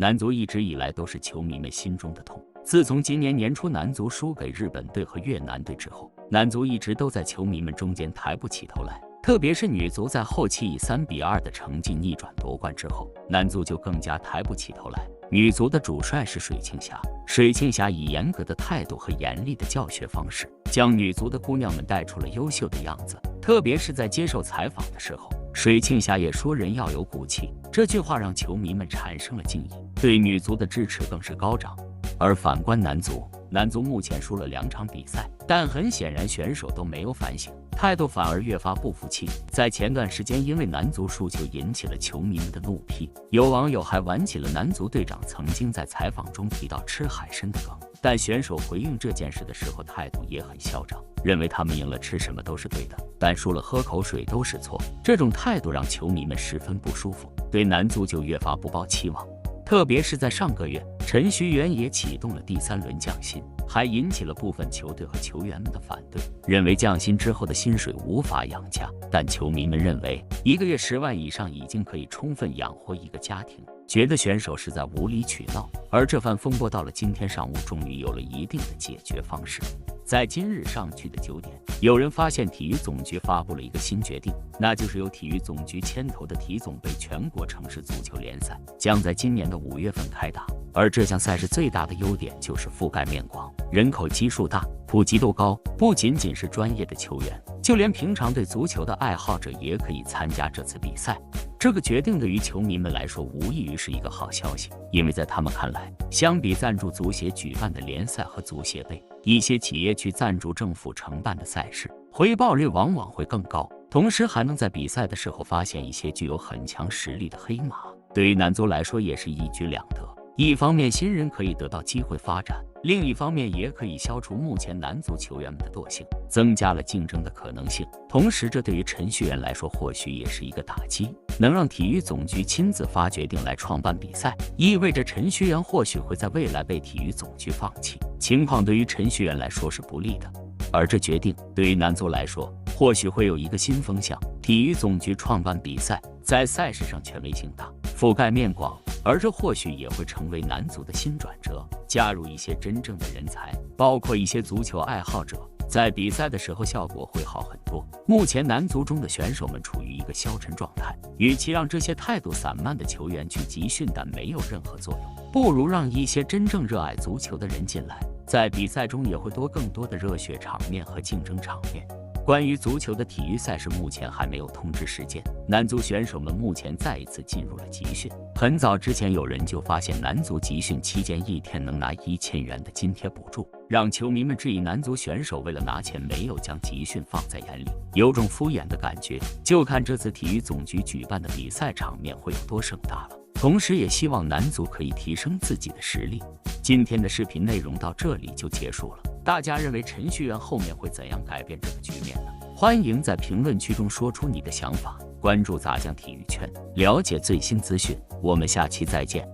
男足一直以来都是球迷们心中的痛。自从今年年初男足输给日本队和越南队之后，男足一直都在球迷们中间抬不起头来。特别是女足在后期以3-2的成绩逆转夺冠之后，男足就更加抬不起头来。女足的主帅是水庆霞，水庆霞以严格的态度和严厉的教学方式，将女足的姑娘们带出了优秀的样子。特别是在接受采访的时候，水庆霞也说人要有骨气，这句话让球迷们产生了敬意，对女足的支持更是高涨。而反观男足目前输了2场比赛，但很显然选手都没有反省，态度反而越发不服气。在前段时间，因为男足输球引起了球迷们的怒批，有网友还玩起了男足队长曾经在采访中提到吃海参的梗。但选手回应这件事的时候态度也很嚣张，认为他们赢了吃什么都是对的，但输了喝口水都是错。这种态度让球迷们十分不舒服，对男足就越发不抱期望。特别是在上个月，陈戌源也启动了第3轮降薪，还引起了部分球队和球员们的反对，认为降薪之后的薪水无法养家。但球迷们认为1个月10万以上已经可以充分养活一个家庭，觉得选手是在无理取闹。而这番风波到了今天上午终于有了一定的解决方式。在今日上去的9点，有人发现体育总局发布了一个新决定，那就是由体育总局牵头的体总杯全国城市足球联赛将在今年的5月份开打。而这项赛事最大的优点就是覆盖面广，人口基数大，普及度高，不仅仅是专业的球员，就连平常对足球的爱好者也可以参加这次比赛。这个决定对于球迷们来说无异于是一个好消息，因为在他们看来，相比赞助足协举办的联赛和足协杯，一些企业去赞助政府承办的赛事，回报率往往会更高，同时还能在比赛的时候发现一些具有很强实力的黑马。对于男足来说也是一举两得，一方面新人可以得到机会发展，另一方面也可以消除目前男足球员们的惰性，增加了竞争的可能性。同时这对于陈戌源来说或许也是一个打击，能让体育总局亲自发决定来创办比赛，意味着陈戌源或许会在未来被体育总局放弃，情况对于陈戌源来说是不利的。而这决定对于男足来说或许会有一个新风向，体育总局创办比赛，在赛事上权威性大，覆盖面广，而这或许也会成为男足的新转折，加入一些真正的人才，包括一些足球爱好者，在比赛的时候效果会好很多。目前男足中的选手们处于一个消沉状态，与其让这些态度散漫的球员去集训但没有任何作用，不如让一些真正热爱足球的人进来，在比赛中也会多更多的热血场面和竞争场面。关于足球的体育赛事目前还没有通知时间，男足选手们目前再一次进入了集训。很早之前有人就发现男足集训期间一天能拿1000元的津贴补助，让球迷们质疑男足选手为了拿钱没有将集训放在眼里，有种敷衍的感觉。就看这次体育总局举办的比赛场面会有多盛大了，同时也希望男足可以提升自己的实力。今天的视频内容到这里就结束了，大家认为陈戌源后面会怎样改变这个局面呢？欢迎在评论区中说出你的想法，关注杂酱体育圈，了解最新资讯，我们下期再见。